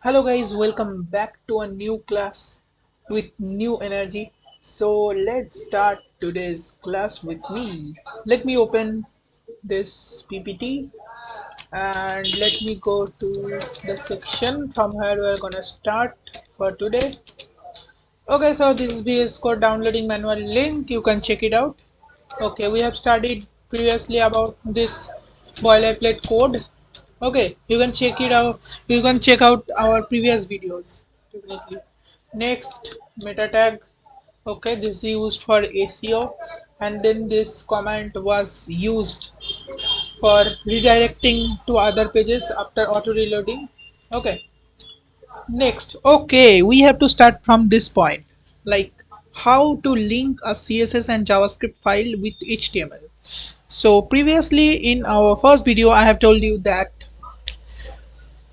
Hello guys, welcome back to a new class with new energy. So let's start today's class with me. Let me open this PPT and let me go to the section from where we're gonna start for today. Okay, so this is VS Code downloading manual link. You can check it out. Okay, we have studied previously about this boilerplate code. Okay, you can check it out. You can check out our previous videos. Definitely. Next, meta tag. Okay, this is used for SEO, and then this command was used for redirecting to other pages after auto reloading. Okay, next. Okay, we have to start from this point, like how to link a CSS and JavaScript file with HTML. So previously in our first video, I have told you that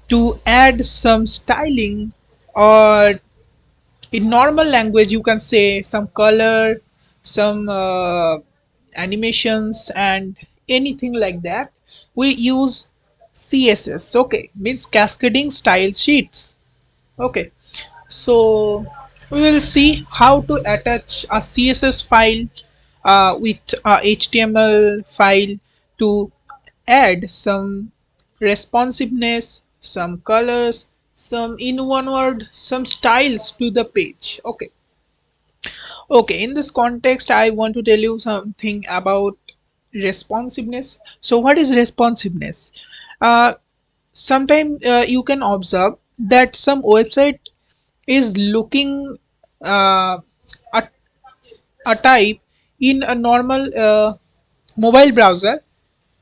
to add some styling, or in normal language you can say some color, some animations and anything like that, we use CSS. Okay, means cascading style sheets. Okay, so we will see how to attach a CSS file with a HTML file to add some responsiveness, some colors, some, in one word, some styles to the page. Okay. Okay, in this context, I want to tell you something about responsiveness. So, what is responsiveness? Uh, Sometimes you can observe that some website is looking uh, a, a type in a normal mobile browser,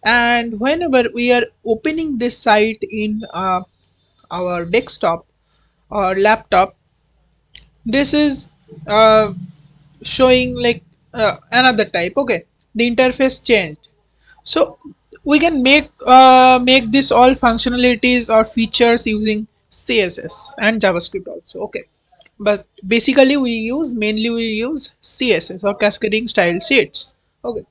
and whenever we are opening this site in our desktop or laptop, this is showing like another type. Okay, the interface changed. So we can make this all functionalities or features using CSS and JavaScript also. Okay, but basically we use CSS or cascading style sheets. Okay,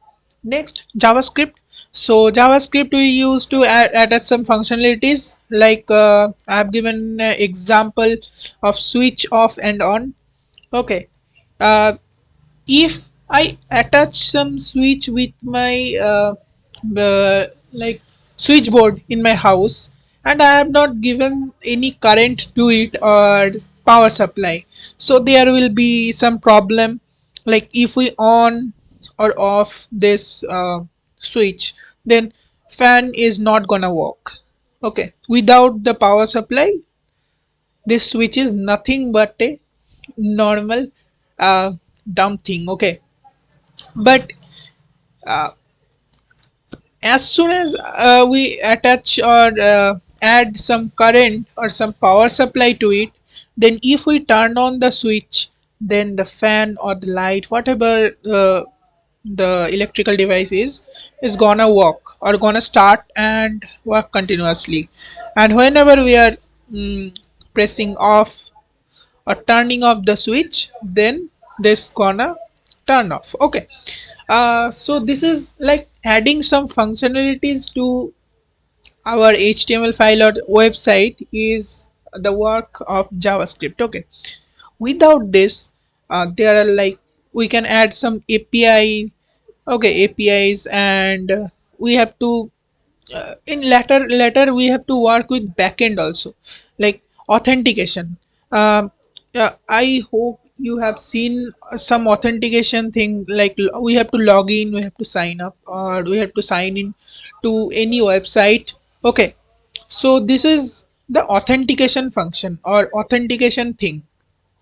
next, JavaScript. So JavaScript we use to add some functionalities, like I have given an example of switch off and on. Okay, uh, if I attach some switch with my like switchboard in my house, and I have not given any current to it or power supply, so there will be some problem. Like if we on or off this switch, then fan is not gonna work. Okay, without the power supply, this switch is nothing but a normal uh, dumb thing. Okay, but uh, as soon as we attach or add some current or some power supply to it, then if we turn on the switch, then the fan or the light, whatever the electrical device is gonna work or gonna start and work continuously. And whenever we are pressing off or turning off the switch, then this gonna turn off. Okay, so this is like adding some functionalities to our HTML file or website is the work of JavaScript. Okay, without this, there are like, we can add some API. Okay, APIs, and we have to in later we have to work with backend also, like authentication. Yeah, I hope you have seen some authentication thing, like we have to log in, we have to sign up, or we have to sign in to any website. Okay, so this is the authentication function or authentication thing,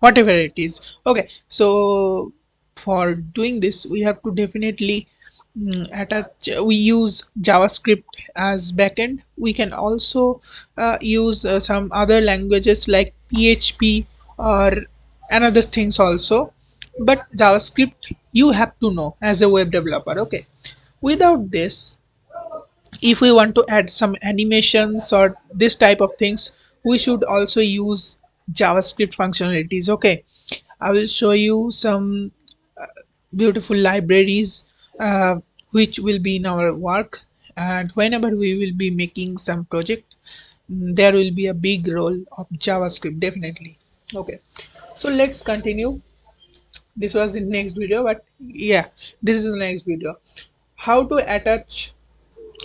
whatever it is. Okay, so for doing this, we have to definitely attach, we use JavaScript as backend. We can also use some other languages like PHP or another things also, but JavaScript you have to know as a web developer. Okay, without this, if we want to add some animations or this type of things, we should also use JavaScript functionalities. Okay, I will show you some beautiful libraries which will be in our work, and whenever we will be making some project, there will be a big role of JavaScript definitely. Okay, so let's continue. This was the next video, but yeah, this is the next video. How to attach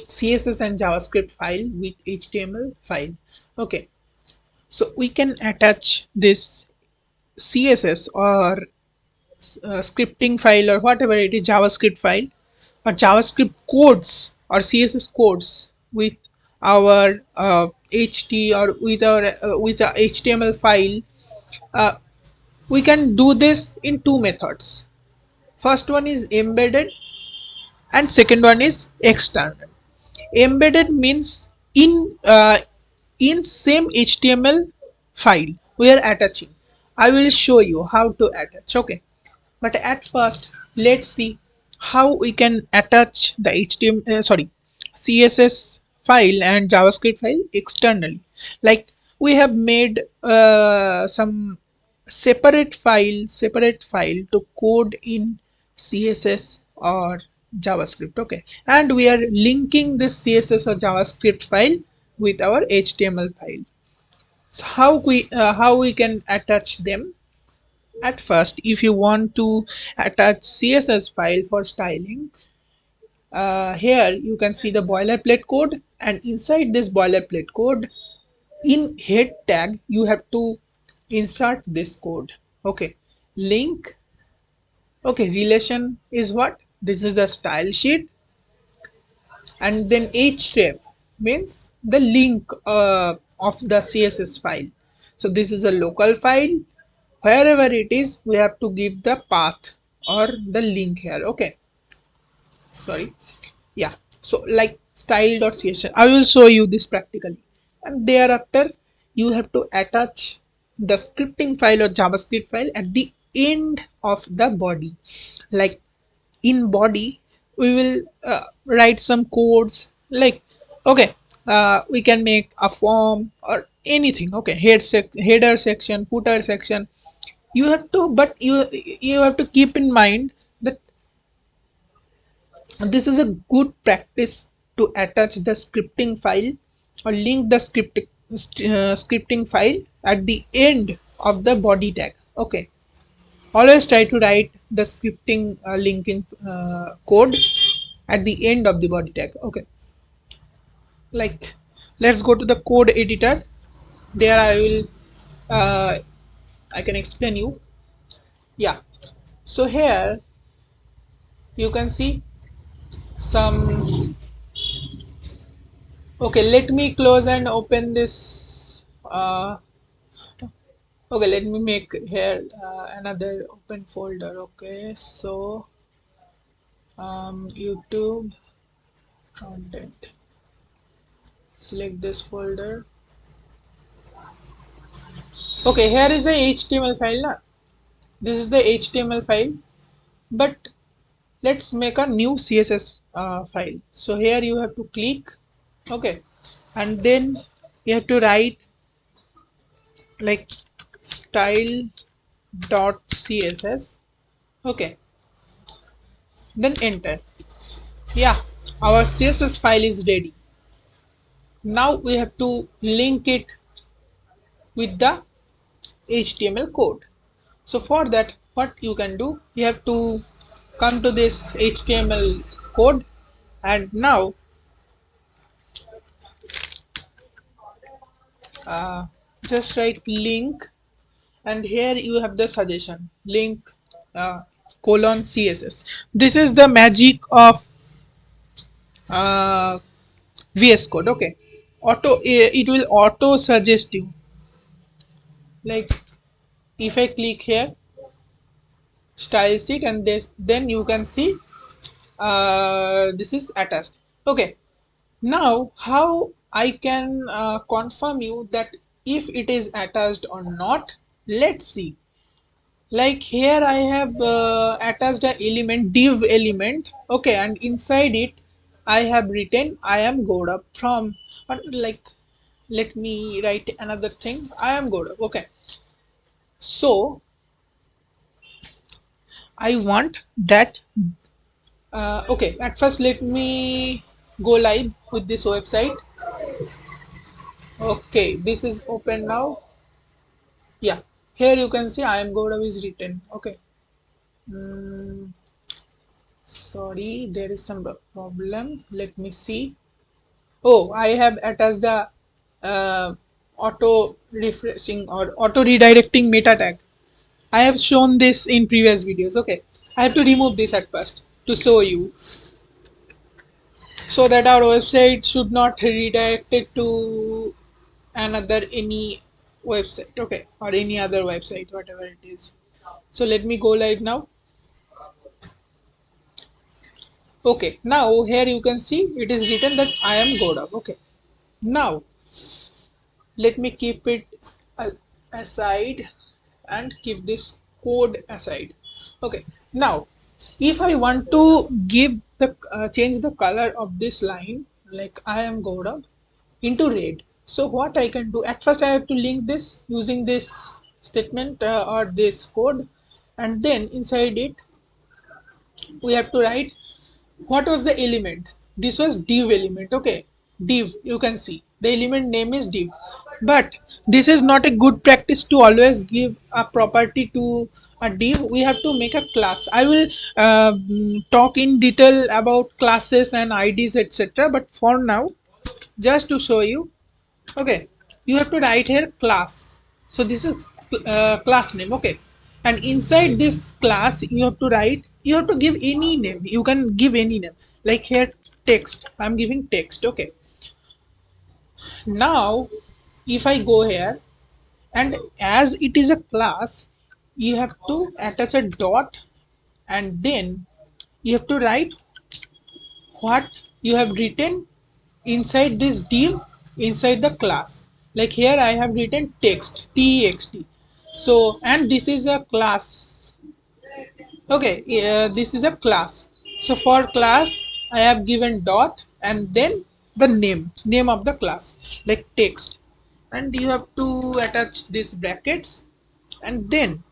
CSS and JavaScript file with HTML file. Okay, so we can attach this CSS or scripting file or whatever it is, JavaScript file or JavaScript codes or CSS codes with our HT or with a HTML file. uh, we can do this in two methods. First one is embedded and second one is external. Embedded means in same HTML file we are attaching. I will show you how to attach. Okay, but at first let's see how we can attach the HTML CSS file and JavaScript file externally. Like we have made some separate file to code in CSS or JavaScript. Okay, and we are linking this CSS or JavaScript file with our HTML file. So how we can attach them? At first, if you want to attach CSS file for styling, here you can see the boilerplate code, and inside this boilerplate code, in head tag, you have to insert this code. Okay, link. Okay, relation is what? This is a style sheet, and then href means the link of the CSS file. So this is a local file. Wherever it is, we have to give the path or the link here. Okay, sorry. Yeah, so like style.css, I will show you this practically, and thereafter you have to attach the scripting file or JavaScript file at the end of the body. Like in body we will write some codes, like okay, we can make a form or anything. Okay, header section, footer section, you have to, but you have to keep in mind that this is a good practice to attach the scripting file or link the scripting file at the end of the body tag. Okay, always try to write the scripting linking code at the end of the body tag. Okay, like let's go to the code editor. There I will uh, I can explain you. Yeah, so here you can see some. Okay, let me close and open this. Okay, let me make here another open folder. Okay, so YouTube content. Select this folder. Okay, here is a HTML file. Na? This is the HTML file, but let's make a new CSS file. So here you have to click. Okay, and then you have to write like style.css. Okay, then enter. Yeah, our CSS file is ready. Now we have to link it with the HTML code. So for that, what you can do, you have to come to this HTML code, and now just write link, and here you have the suggestion link colon CSS. This is the magic of uh, VS Code. Okay, it will auto suggest you. Like if I click here style sheet, and this, then you can see this is attached. Okay, now how I can confirm you that if it is attached or not? Let's see. Like here I have attached a element, div element. Okay, and inside it I have written I am Gaurav from, like let me write another thing, I am Gaurav. Okay, so I want that. Okay, at first let me go live with this website. Okay, this is open now. Yeah, here you can see I am Gaurav is written. Okay. Mm, sorry, there is some problem. Let me see. Oh, I have attached the auto refreshing or auto redirecting meta tag. I have shown this in previous videos. Okay, I have to remove this at first to show you so that our website should not redirect it to another any website. Okay, or any other website, whatever it is. So let me go live now. Okay, now here you can see it is written that I am Godav. Okay, now let me keep it aside and keep this code aside. Okay, now if I want to give the change the color of this line, like I am Gaurav, into red, so what I can do, at first I have to link this using this statement or this code, and then inside it we have to write what was the element. This was div element. Okay, div, you can see the element name is div, but this is not a good practice to always give a property to a div. We have to make a class. I will talk in detail about classes and ids etc, but for now, just to show you, okay, you have to write here class. So this is class name. Okay, and inside this class you have to write, you have to give any name, you can give any name, like here text, I'm giving text. Okay, now if I go here, and as it is a class, you have to attach a dot, and then you have to write what you have written inside this div inside the class. Like here I have written text, text. So, and this is a class. Okay, this is a class. So for class I have given dot and then the name of the class, like text, and you have to attach these brackets, and then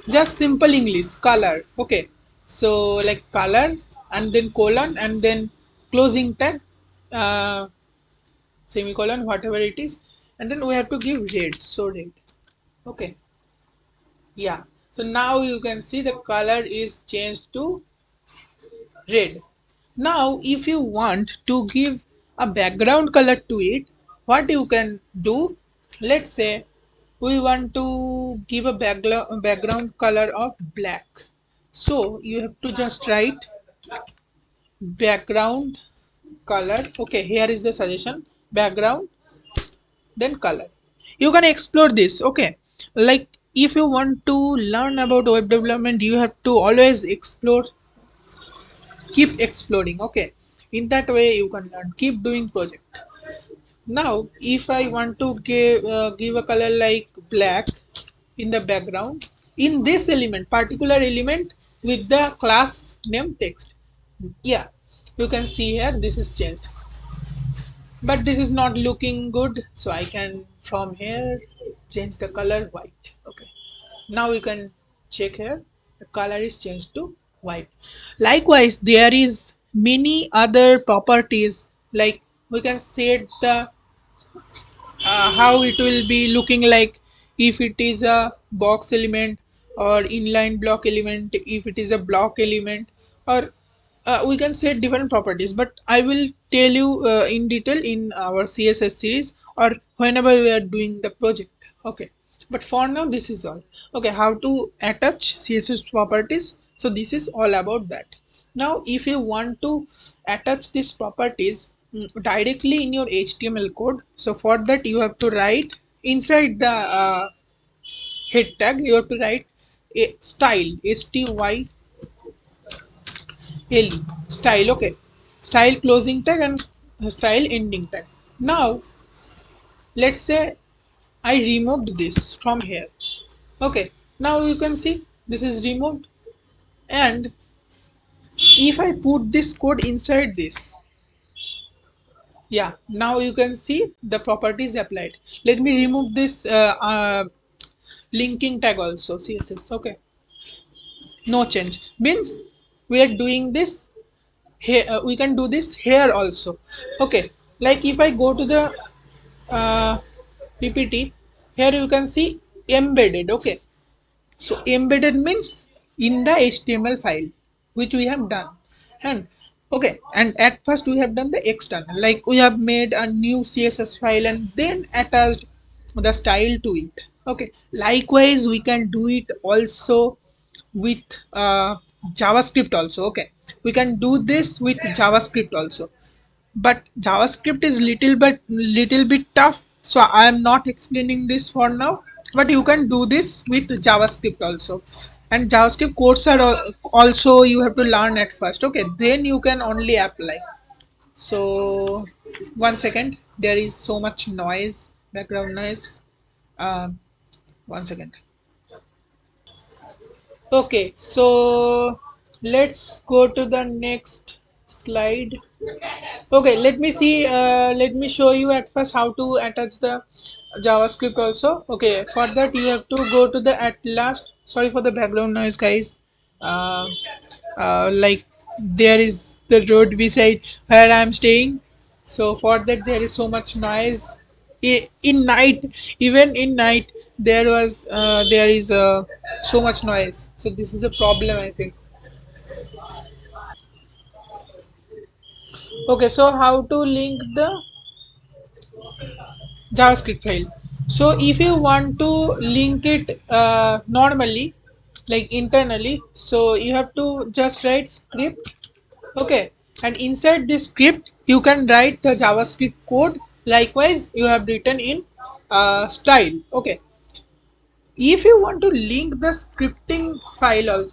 just simple English color. Okay, so like color, and then colon, and then closing tag, uh, semicolon, whatever it is, and then we have to give red, so red. Okay, yeah, so now you can see the color is changed to red. Now if you want to give a background color to it, what you can do, let's say we want to give a background color of black, so you have to just write background color. Okay, here is the suggestion, background then color. You can explore this. Okay, like if you want to learn about web development, you have to always explore, keep exploring. Okay, in that way you can learn, keep doing project. Now if I want to give a color like black in the background, in this element, particular element, with the class name text, yeah, you can see here this is changed, but this is not looking good, so I can from here change the color white. Okay, now you can check here, the color is changed to white. Likewise there is many other properties, like we can set the how it will be looking like, if it is a box element or inline block element, if it is a block element, or we can set different properties, but I will tell you in detail in our css series or whenever we are doing the project. Okay, but for now this is all. Okay, how to attach css properties, so this is all about that. Now if you want to attach these properties directly in your html code, so for that you have to write inside the head tag, you have to write a style, style, style. Okay, style closing tag and style ending tag. Now let's say I removed this from here. Okay, now you can see this is removed, and if I put this code inside this, yeah, now you can see the properties applied. Let me remove this linking tag also, css. Okay, no change, means we are doing this here. We can do this here also. Okay, like if I go to the uh, ppt, here you can see embedded. Okay, so embedded means in the html file which we have done. And okay, and at first we have done the external, like we have made a new css file and then attached the style to it. Okay, likewise we can do it also with javascript also. Okay, we can do this with javascript also, but javascript is little bit tough, so I am not explaining this for now. But you can do this with javascript also, and javascript codes are also you have to learn at first. Okay, then you can only apply. So 1 second, there is so much noise, background noise. 1 second. Okay, so let's go to the next slide. Okay, let me see. Let me show you at first how to attach the JavaScript also. Okay, for that you have to go to the at last. Sorry for the background noise, guys. Uh, like there is the road beside where I'm staying. So for that there is so much noise. In night, even in night, there is so much noise. So this is a problem, I think. Okay, so how to link the JavaScript file. So if you want to link it normally, like internally, so you have to just write script. Okay, and inside this script you can write the JavaScript code. Likewise, you have written in style. Okay, if you want to link the scripting file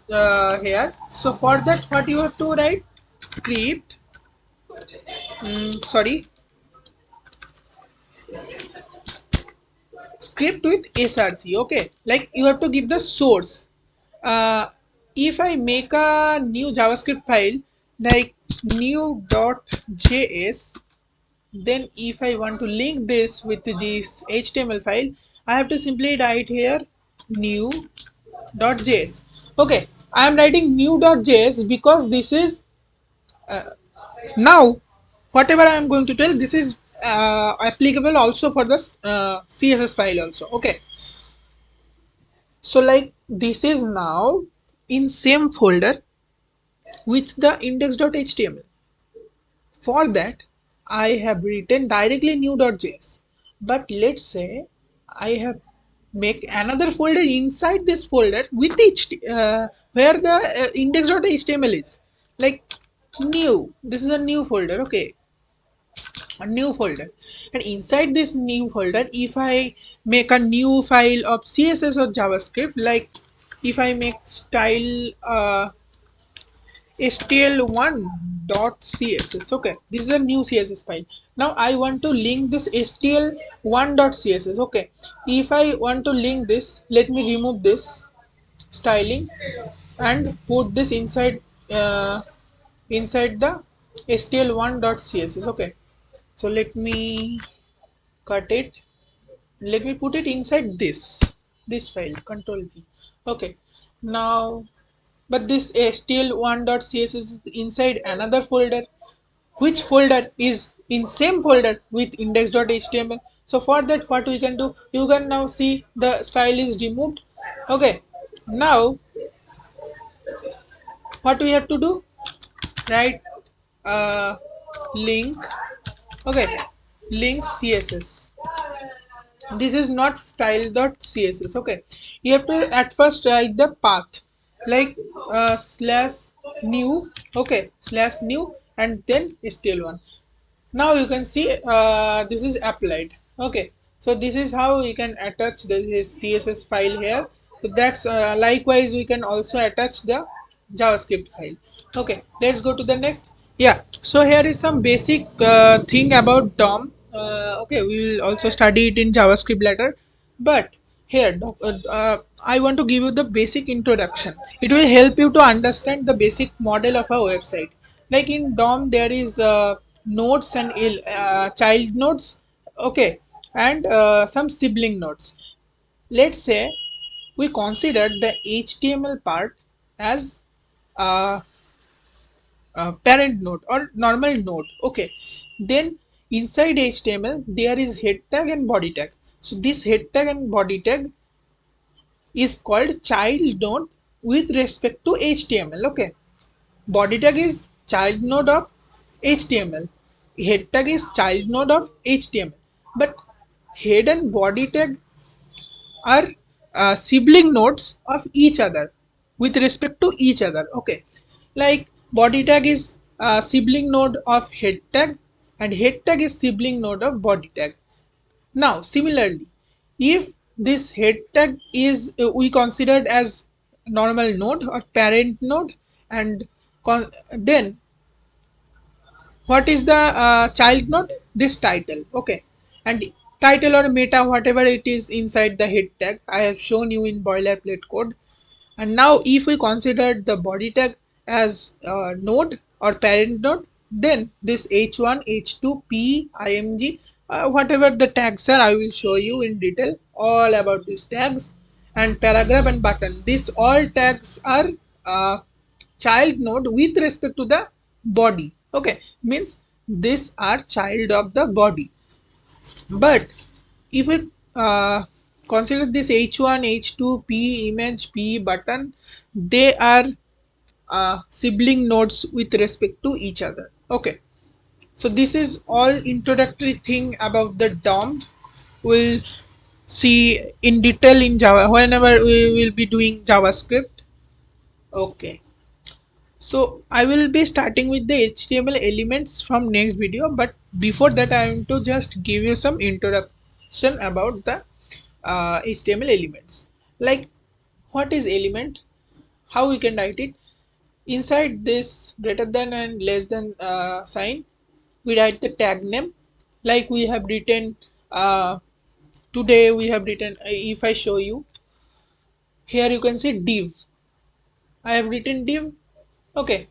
here, so for that what you have to write script. Sorry, script with src. Okay, like you have to give the source. uh, if I make a new javascript file like new.js, then if I want to link this with this html file, I have to simply write here new.js. Okay, I am writing new.js because this is uh, now whatever I am going to tell, this is applicable also for the css file also. Okay, so like this is now in same folder with the index.html. For that I have written directly new.js. But let's say I have make another folder inside this folder with where the index.html is, like new. This is a new folder. Okay, a new folder, and inside this new folder if I make a new file of css or javascript, like if I make style stl1.css. okay, this is a new css file. Now I want to link this stl1.css. okay, if I want to link this, let me remove this styling and put this inside the stl1.css. okay, so let me cut it, let me put it inside this file, control V. Okay, now but this stl1.css is inside another folder, which folder is in same folder with index.html. so for that what we can do, you can now see the style is removed. Okay, now what we have to do, write link. Okay, link css. This is not style.css. okay, you have to at first write the path, like slash new. okay, slash new and then stl1. Now you can see this is applied. Okay, so this is how we can attach this css file here. So that's likewise we can also attach the javascript file. Okay, let's go to the next. Yeah, so here is some basic thing about DOM. Okay, we will also study it in javascript later, but here I want to give you the basic introduction. It will help you to understand the basic model of a website. Like in DOM there is nodes and child nodes. Okay, and some sibling nodes. Let's say we consider the html part as uh, parent node or normal node. Okay, then Inside HTML there is head tag and body tag. So this head tag and body tag is called child node with respect to HTML. Okay, body tag is child node of HTML, head tag is child node of HTML, but head and body tag are sibling nodes of each other with respect to each other. Okay, like body tag is sibling node of head tag and head tag is sibling node of body tag. Now similarly, if this head tag is we considered as normal node or parent node, and then what is the child node? This title. Okay, and title or meta, whatever it is inside the head tag, I have shown you in boilerplate code. And now if we consider the body tag as node or parent node, then this h1 h2 p img, whatever the tags are, I will show you in detail all about these tags. And paragraph and button, these all tags are uh, child node with respect to the body. Okay, means these are child of the body. But if we consider this h1 h2 p image p button, they are sibling nodes with respect to each other. Okay, so this is all introductory thing about the DOM. We'll see in detail in Java whenever we will be doing JavaScript. Okay, so I will be starting with the HTML elements from next video, but before that I want to just give you some introduction about the HTML elements. Like, what is element, how we can write it. Inside this greater than and less than sign, we write the tag name. Like we have written today, we have written, if I show you here, you can see div. I have written div. Okay,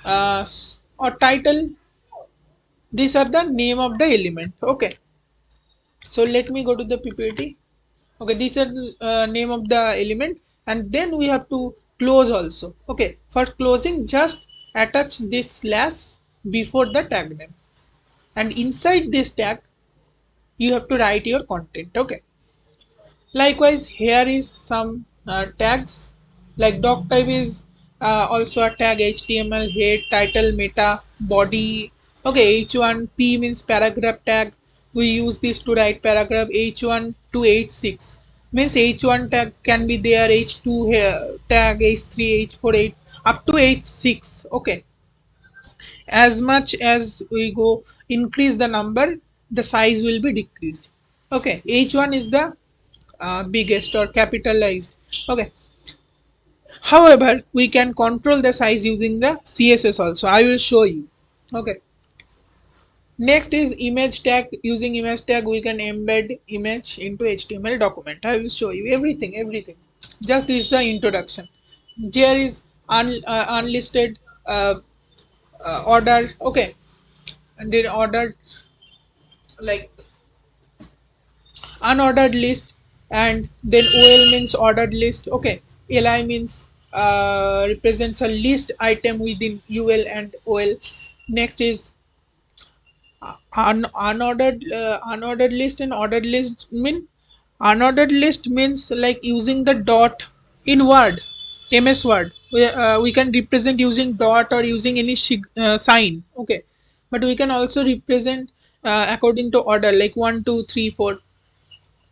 or title, these are the name of the element. Okay, so let me go to the ppt. Okay, these are name of the element, and then we have to close also. Okay, for closing, just attach this slash before the tag name, and inside this tag you have to write your content. Okay, likewise here is some tags, like doc type is also a tag, html, head, title, meta, body. Okay, h1 p means paragraph tag, we use this to write paragraph. h1 to h6 means h1 tag can be there, h2 here tag, h3, h4, h up to h6. Okay, as much as we go increase the number, the size will be decreased. Okay, h1 is the biggest or capitalized. Okay, however we can control the size using the css also, I will show you. Okay, next is image tag. Using image tag we can embed image into html document. I will show you everything. Just this is the introduction. There is unlisted order. Okay, and then ordered, like unordered list, and then ol means ordered list. Okay, li means represents a list item within ul and ol. Next is unordered list and ordered list. Unordered list means like using the dot in word, ms word, we can represent using dot or using any sign. Okay, but we can also represent according to order, like 1 2 3 4.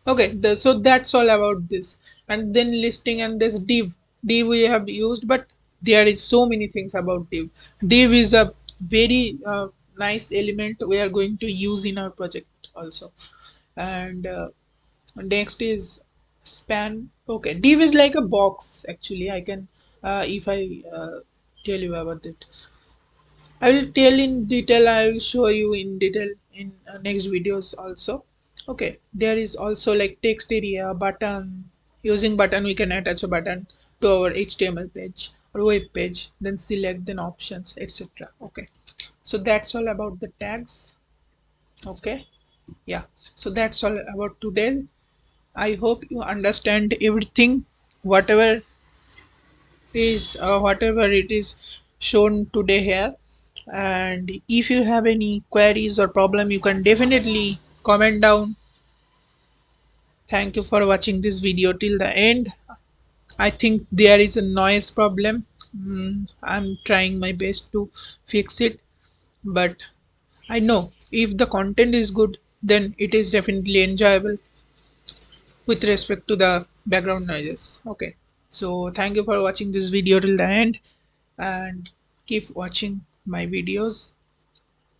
Okay, so that's all about this. And then listing, and this div we have used, but there is so many things about div is a very nice element we are going to use in our project also. And next is span. Okay, div is like a box actually. I can if I tell you about it, I will tell in detail. I will show you in detail in next videos also. Okay, there is also like text area, button. Using button, we can attach a button to our HTML page or web page, then select, then options, etc. Okay, so that's all about the tags. Okay, yeah, so that's all about today. I hope you understand everything, whatever whatever it is shown today here. and if you have any queries or problem, you can definitely comment down. Thank you for watching this video till the end. I think there is a noise problem. I'm trying my best to fix it, but I know if the content is good, then it is definitely enjoyable with respect to the background noises. Okay, so thank you for watching this video till the end, and keep watching my videos.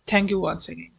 Thank you once again.